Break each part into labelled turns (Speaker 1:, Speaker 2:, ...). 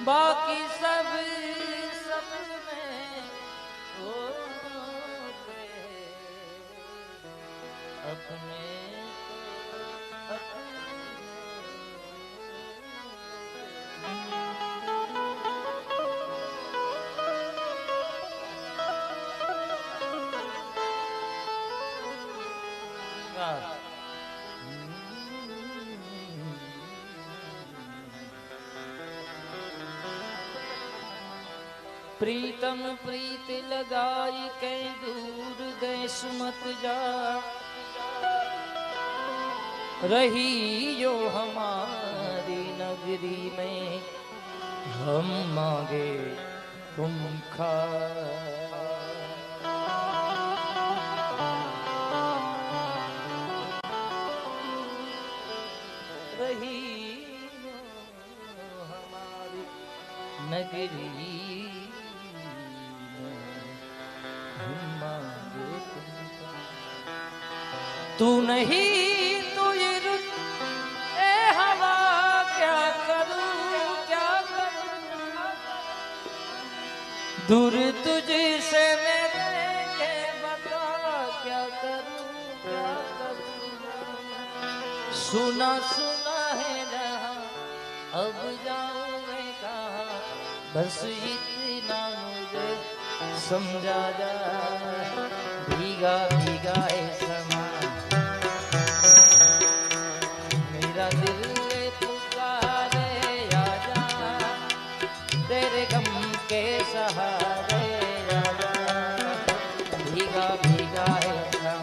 Speaker 1: बाकी सब सपने होते अपने तो अपने। प्रीतम प्रीत लगाई कहीं दूर देश मत जा, रही जो हमारी नगरी में हम मांगे तुम खा। रही जो हमारी नगरी तू नहीं तो ये रुत ए हवा क्या करूं क्या करूं, दूर तुझसे मेरे के बता क्या करूं क्या करूं। सुना सुना है जहां अब जाऊं मैं कहां, बस इतना मुझे समझा जा। भीगा भीगा ऐसा मेरा दिल पुकारे आजा, तेरे गम के सहारे आजा। भीगा भीगा ऐसा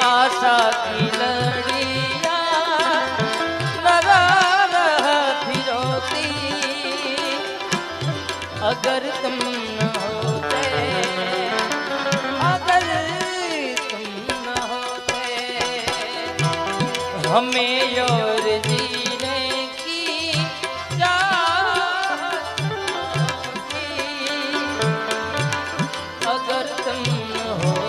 Speaker 1: आशा की लड़िया लगा रहती रोती, अगर तुम न होते, अगर तुम न होते, हमें और जीने की चाहत होती, अगर तुम न होते,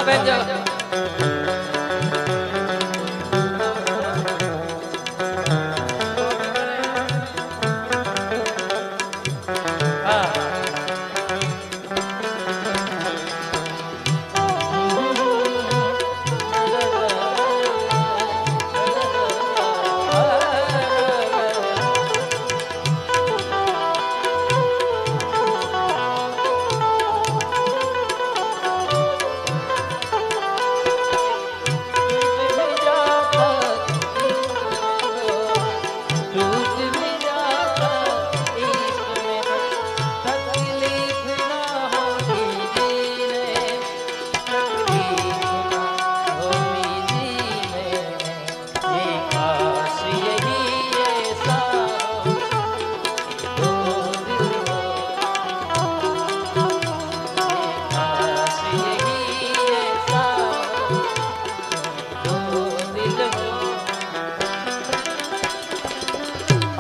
Speaker 1: બેન જો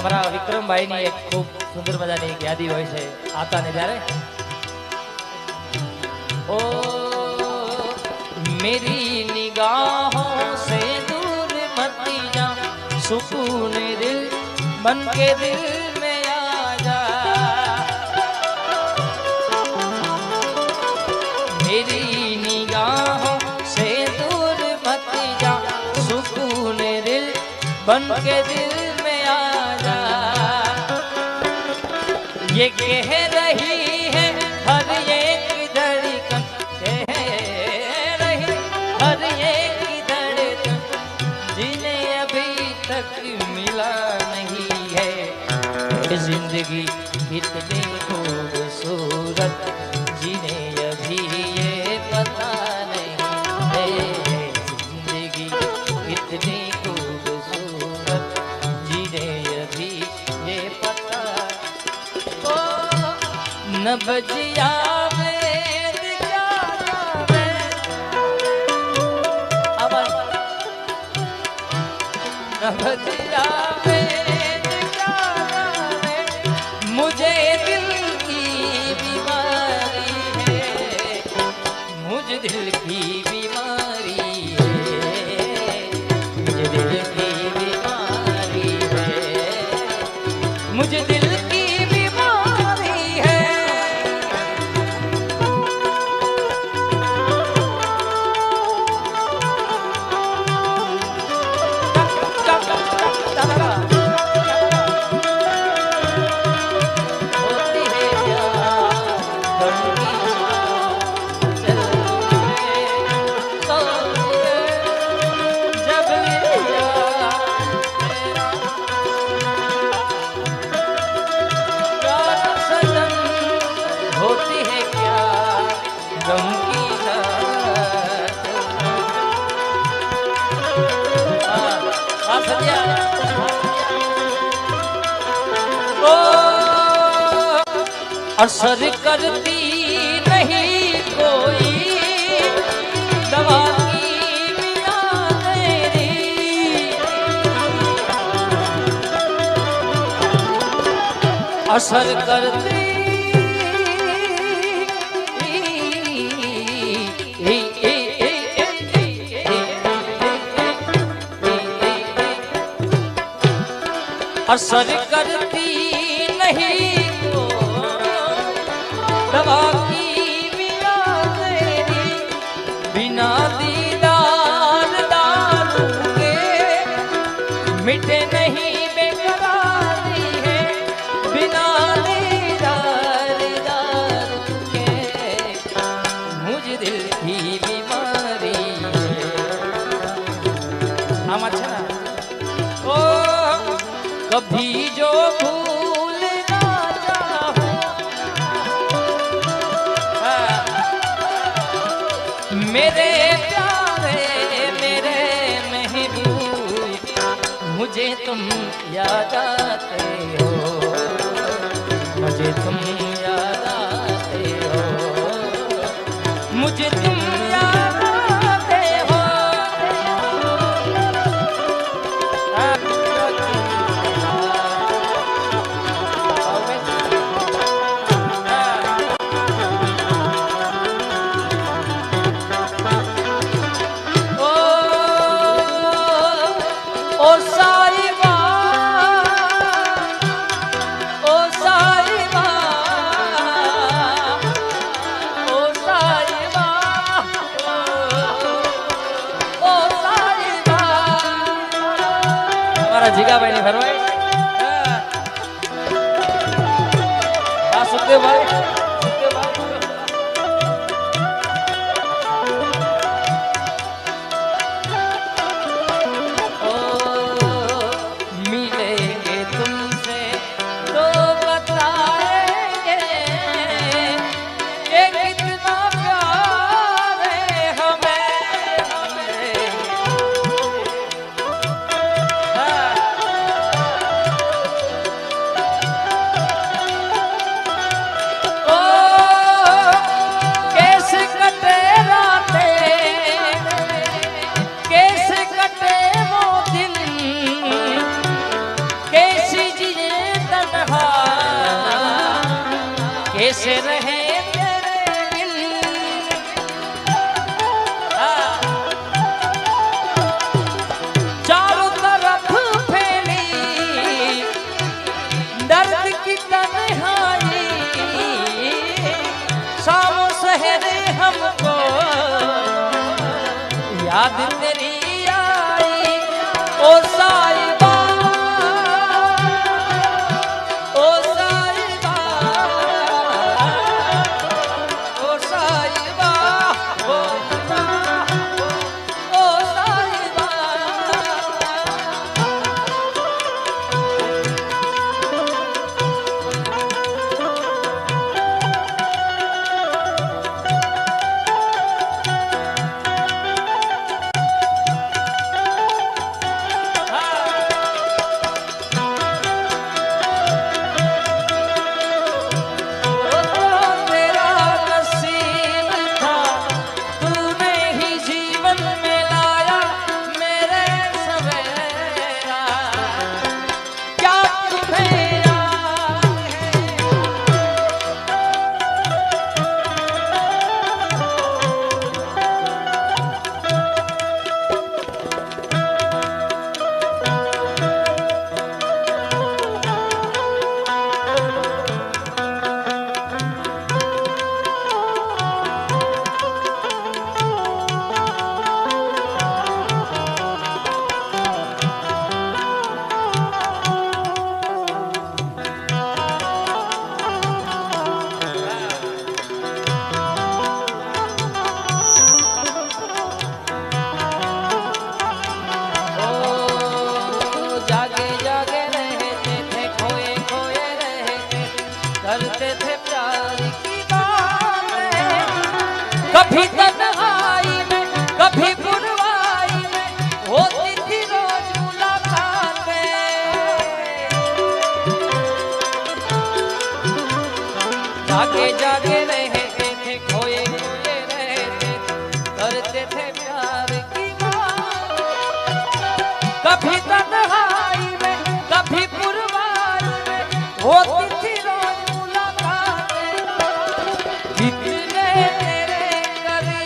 Speaker 1: हमारा विक्रम भाई ने एक खूब सुंदर मजा ने यादी હોય છે आता ने जारे ओ मेरी निगाहों से दूर मत जा सुकून दिल बन के दिल में आ जा मेरी निगाहों से दूर मत जा सुकून दिल बन के दिल ये कह रही है हर एक धड़कन कह रही हर एक धड़कन जिन्हें अभी तक मिला नहीं है जिंदगी कितनी खूबसूरत जिन्हें अभी ये पता नहीं है जिंदगी कितनी खूबसूरत जिन्हें अभी ये पता न बजिया न बजिया मुझे दिल की बीमारी है मुझे दिल की बीमारी है मुझे दिल की बीमारी है मुझे दिल असर करती नहीं कोई दवा की बिना तेरी असर करती असर करती नहीं दवा की बिना तेरी बिना दीदार दारू के मिटे नहीं बेकरारी है बिना दीदार दारू के मुझे दिल की बीमारी है हम अच्छा ओ कभी जो भूल ना चाहो मेरे प्यारे मेरे महबूब मुझे तुम याद आते हो मुझे तुम याद आते हो मुझे तुम याद आते हो અમારા જીગાભાઈ ની ફરમાઈ આ સુખદેવભાઈ कैसे रहे तेरे बिन चारों तरफ फैली दर्द की तन्हाई शामों सहरे हमको याद तेरी आई ओ साहिबा करते थे प्यार की बातें कभी तन्हाई में कभी बुरवाई में होती थी रोज मुलाकातें जागे जागे रहते थे खोए खोए रहते करते थे प्यार की बातें कभी तन्हाई में कभी बुरवाई में होती थी रोज कितने तेरे करीब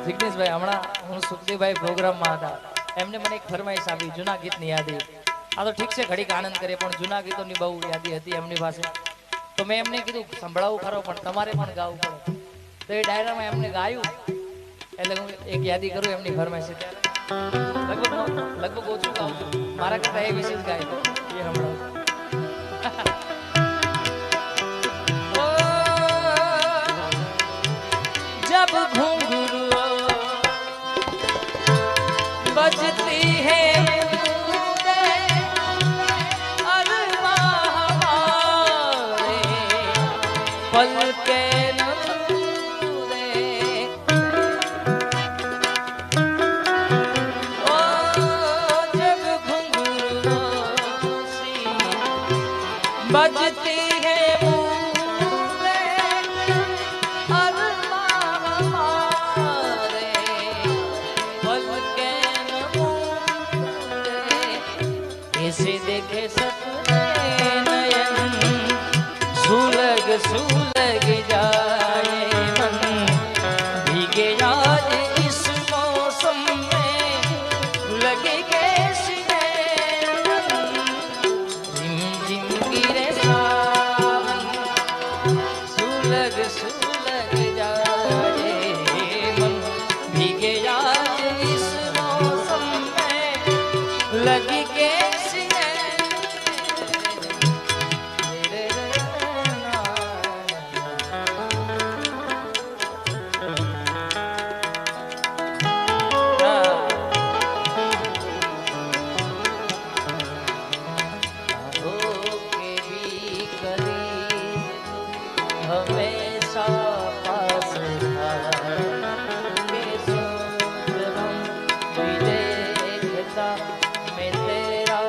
Speaker 1: જિગ્નેશભાઈ હમણાં હું સુખદેવભાઈ પ્રોગ્રામમાં હતા, એમને મને એક ફરમાઈશ આપી જૂના ગીતની યાદી. આ તો ઠીક છે ઘડીક આનંદ કરીએ, પણ જૂના ગીતોની બહુ યાદી હતી એમની પાસે. તો મેં એમને કીધું સંભળાવું ખરો, પણ તમારે પણ ગાવું પડે. તો એ ડાયરામાં એમને ગાયું, એટલે હું એક યાદી કરું એમની ફરમાઈશ છે ત્યારે લગભગ ઓછું ગાઉં છું, મારા કરતા એ વિશેષ ગાય એ હમણાં. जब घुंघरू बजती है पल के नूरे, ओ जब घुंघरू बजती है इसे देखे सपने नयन सुलग सुलग जाए मन भीगे आज इस मौसम में लगे कैसी नैन झिम झिम गिरे सावन सुलग सुलग जाए मन भीगे आज इस मौसम में लगी हमेशा पास देखता मैं तेरा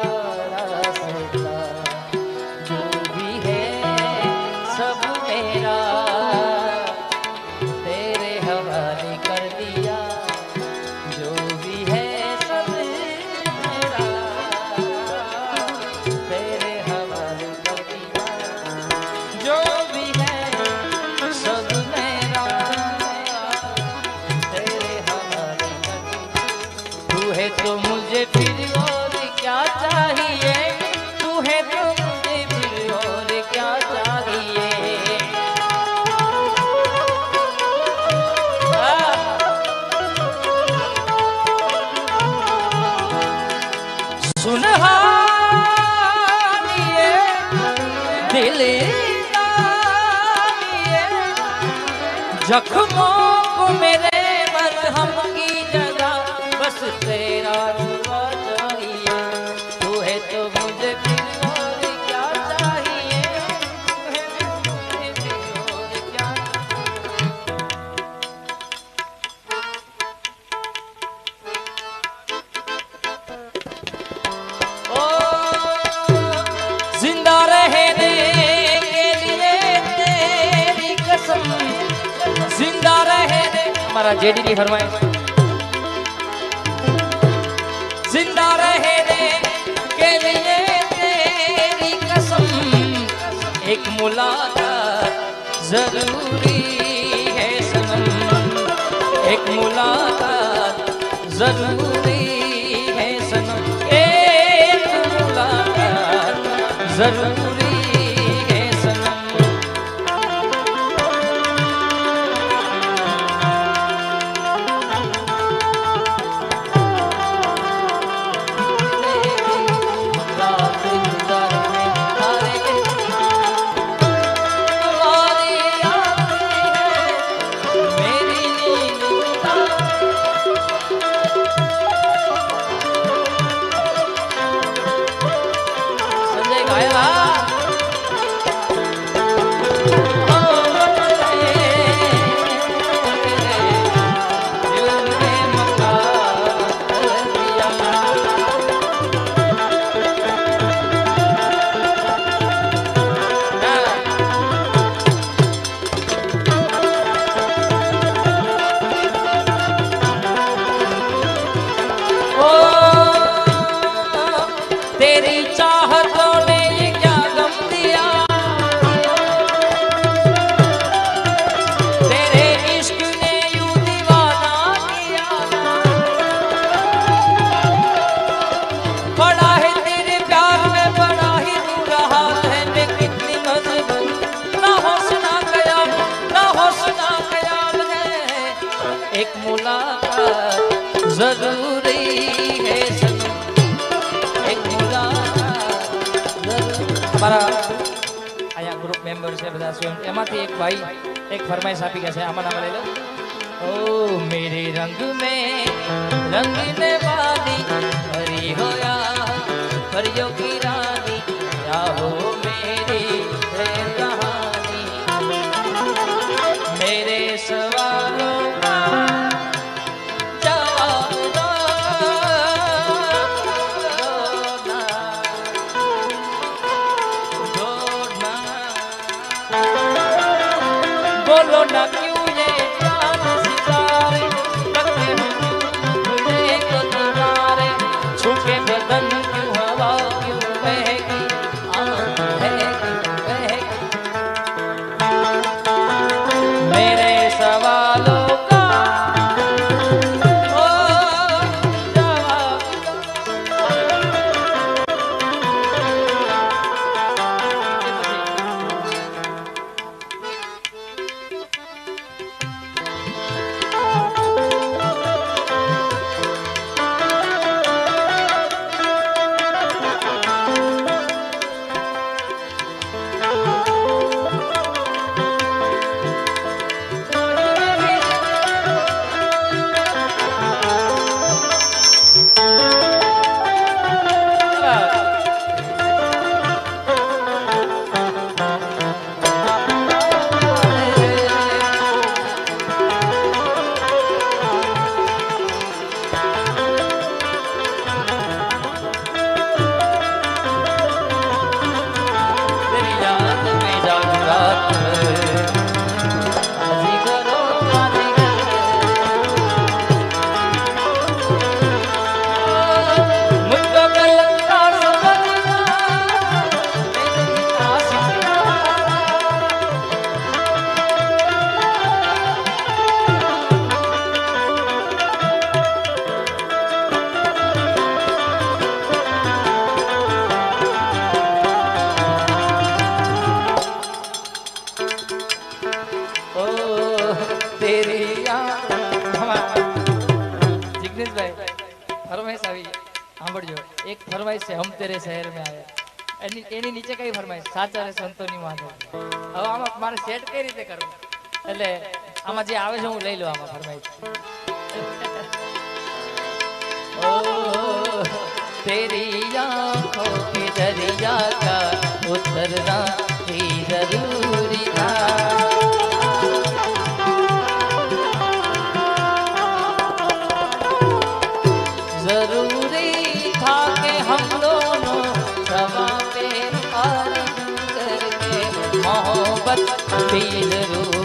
Speaker 1: रास्ता जो भी है सब मेरा तेरे हवाले कर दिया जो भी है सब मेरा तेरे हवाले कर दिया जो भी है सब मेरा तेरे हवाले कर दिया तू है तो मुझे फिर और क्या चाहिए तू है तो मुझे फिर और क्या चाहिए सुनहानिए दिल जख्मों को मेरे मरहम की जगह बस तेरा दुआ चाहिए तू है तो मुझे फिर और क्या चाहिए तू है तो मुझे फिर और क्या ओ जिंदा रहने के लिए तेरी कसम जिंदा रहे हमारा जेडीडी फरमाए जिंदा रहने के लिए तेरी कसम एक मुलाकात जरूरी है सनम एक मुलाकात जरूरी है सनम एक मुलाकात जरूरी है सनम संजय गायला एक मुलाकात जरूरी है सनम, एक मुलाकात जरूरी। हमारा आया ग्रुप मेंबर છે બધા સ્ટુડન્ટ, એમાંથી એક ભાઈ એક ફરમાઈશ આપી ગયા છે, આમાં નામ લઈ લો। ओ मेरे रंग में रंगने वाली हरी हो या परियों की रानी, क्या हो मेरी प्रेम कहानी, मेरे सवालों का जवाब दो ना, बोलो ना क्यों ये जान सितारे रखते हो मुझे को किनारे, छूके बदन क्यों हवा क्यों बहकी बहकी, मेरे सवालों का ओ जवाब एक फरमाइश से हम तेरे शहर में आया, एनी नीचे कई फरमाइश साचा रे संतोनी माथे। હવે આમાં મારે સેટ કઈ રીતે કરવું, એટલે આમાં જે આવે છે હું લઈ લઉં આમાં ફરમાइश। ओ तेरी आंखों के दरिया का उतरना ही जरूरी था, जरूरी था कि हम दोनों समा पे आरज़ू करके मोहब्बत भी जरूरी